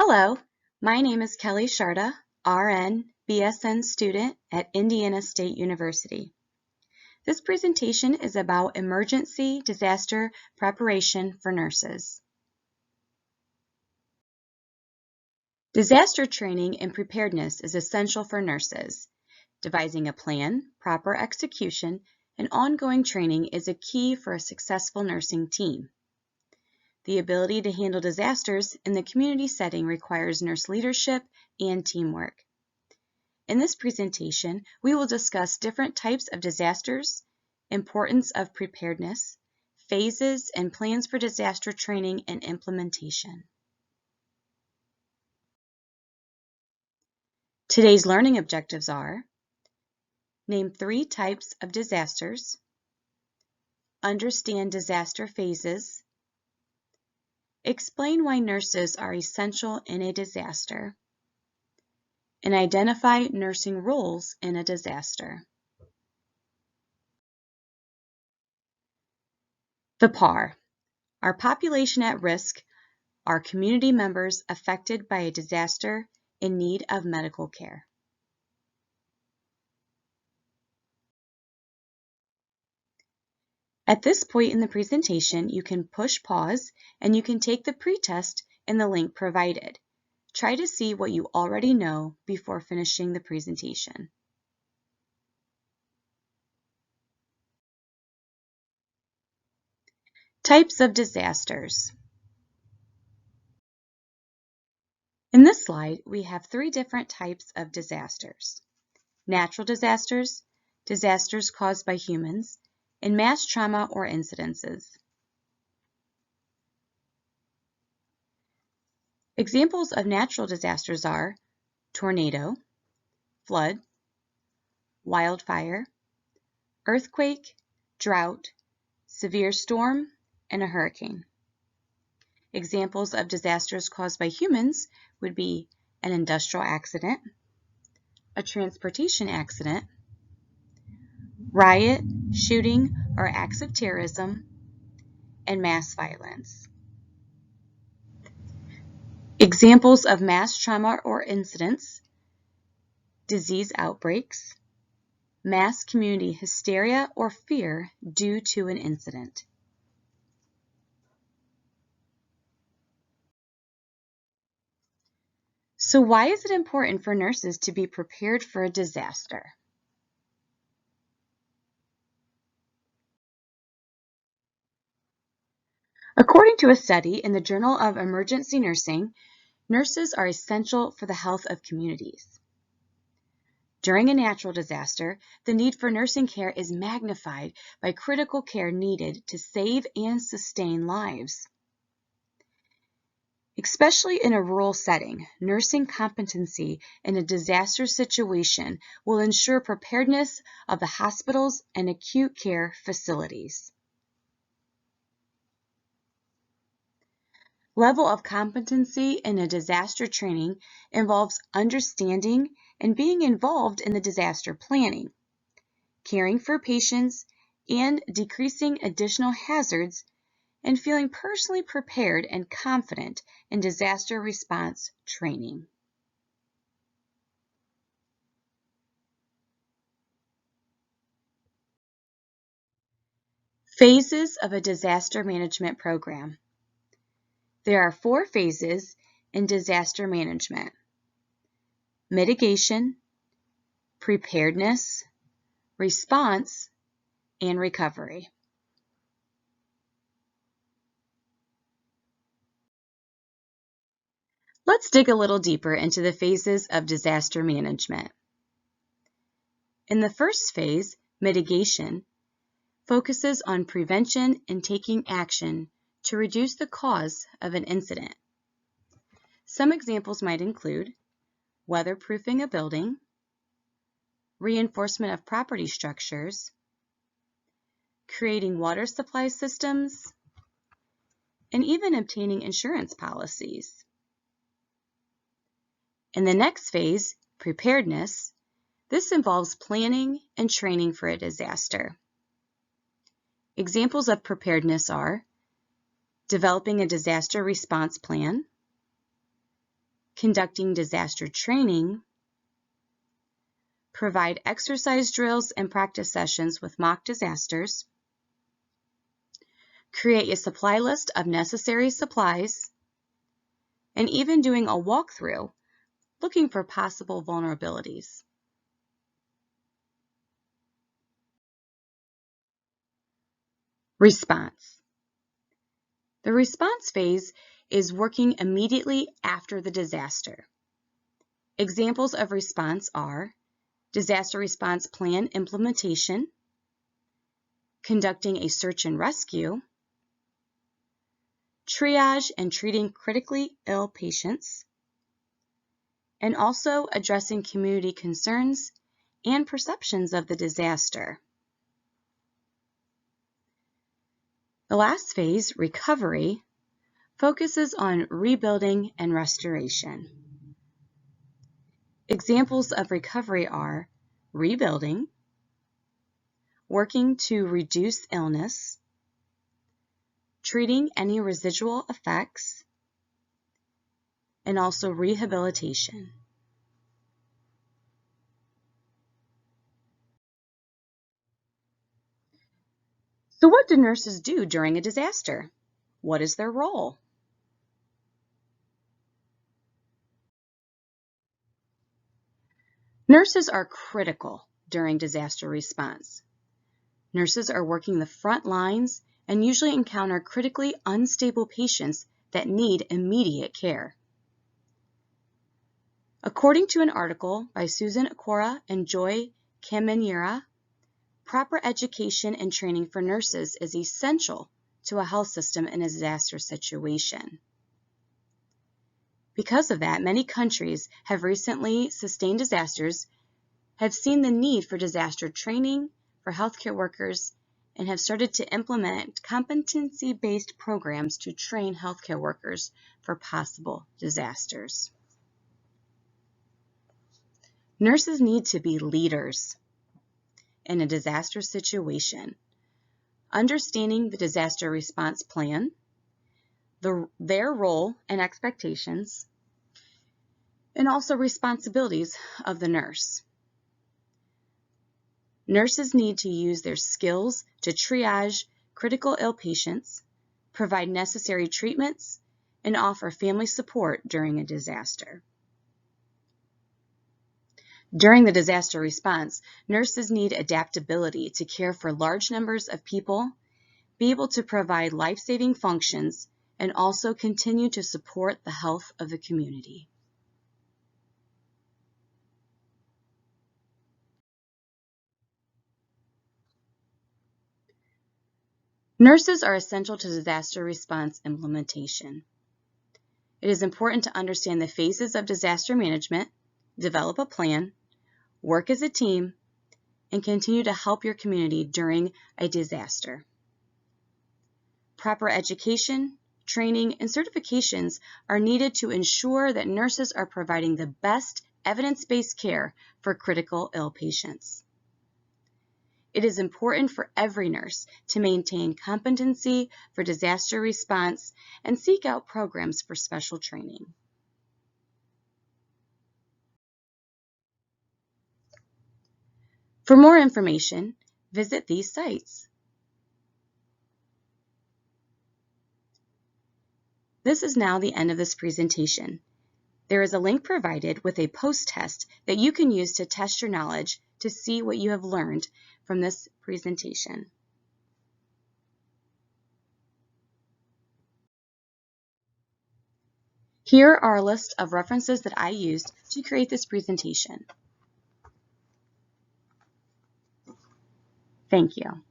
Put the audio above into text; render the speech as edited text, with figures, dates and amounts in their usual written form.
Hello, my name is Kelly Sharda, RN, BSN student at Indiana State University. This presentation is about emergency disaster preparation for nurses. Disaster training and preparedness is essential for nurses. Devising a plan, proper execution, and ongoing training is a key for a successful nursing team. The ability to handle disasters in the community setting requires nurse leadership and teamwork. In this presentation, we will discuss different types of disasters, importance of preparedness, phases and plans for disaster training and implementation. Today's learning objectives are: name 3 types of disasters, understand disaster phases, explain why nurses are essential in a disaster, and identify nursing roles in a disaster. The PAR, our population at risk, are community members affected by a disaster in need of medical care. At this point in the presentation, you can push pause and you can take the pretest in the link provided. Try to see what you already know before finishing the presentation. Types of disasters. In this slide, we have 3 different types of disasters: natural disasters, disasters caused by humans, and mass trauma or incidences. Examples of natural disasters are tornado, flood, wildfire, earthquake, drought, severe storm, and a hurricane. Examples of disasters caused by humans would be an industrial accident, a transportation accident, riot, shooting, or acts of terrorism, and mass violence. Examples of mass trauma or incidents: disease outbreaks, mass community hysteria or fear due to an incident. So why is it important for nurses to be prepared for a disaster? According to a study in the Journal of Emergency Nursing, nurses are essential for the health of communities. During a natural disaster, the need for nursing care is magnified by critical care needed to save and sustain lives. Especially in a rural setting, nursing competency in a disaster situation will ensure preparedness of the hospitals and acute care facilities. Level of competency in a disaster training involves understanding and being involved in the disaster planning, caring for patients, and decreasing additional hazards, and feeling personally prepared and confident in disaster response training. Phases of a disaster management program. There are 4 phases in disaster management: mitigation, preparedness, response, and recovery. Let's dig a little deeper into the phases of disaster management. In the first phase, mitigation focuses on prevention and taking action to reduce the cause of an incident. Some examples might include weatherproofing a building, reinforcement of property structures, creating water supply systems, and even obtaining insurance policies. In the next phase, preparedness, this involves planning and training for a disaster. Examples of preparedness are developing a disaster response plan, conducting disaster training, provide exercise drills and practice sessions with mock disasters, create a supply list of necessary supplies, and even doing a walkthrough looking for possible vulnerabilities. Response. The response phase is working immediately after the disaster. Examples of response are disaster response plan implementation, conducting a search and rescue, triage and treating critically ill patients, and also addressing community concerns and perceptions of the disaster. The last phase, recovery, focuses on rebuilding and restoration. Examples of recovery are rebuilding, working to reduce illness, treating any residual effects, and also rehabilitation. So what do nurses do during a disaster? What is their role? Nurses are critical during disaster response. Nurses are working the front lines and usually encounter critically unstable patients that need immediate care. According to an article by Susan Okora and Joy Kameniera, proper education and training for nurses is essential to a health system in a disaster situation. Because of that, many countries have recently sustained disasters, have seen the need for disaster training for healthcare workers, and have started to implement competency-based programs to train healthcare workers for possible disasters. Nurses need to be leaders in a disaster situation, understanding the disaster response plan, their role and expectations, and also responsibilities of the nurse. Nurses need to use their skills to triage critical ill patients, provide necessary treatments, and offer family support during a disaster. During the disaster response, nurses need adaptability to care for large numbers of people, be able to provide life-saving functions, and also continue to support the health of the community. Nurses are essential to disaster response implementation. It is important to understand the phases of disaster management, develop a plan, work as a team, and continue to help your community during a disaster. Proper education, training, and certifications are needed to ensure that nurses are providing the best evidence-based care for critical ill patients. It is important for every nurse to maintain competency for disaster response and seek out programs for special training. For more information, visit these sites. This is now the end of this presentation. There is a link provided with a post-test that you can use to test your knowledge to see what you have learned from this presentation. Here are a list of references that I used to create this presentation. Thank you.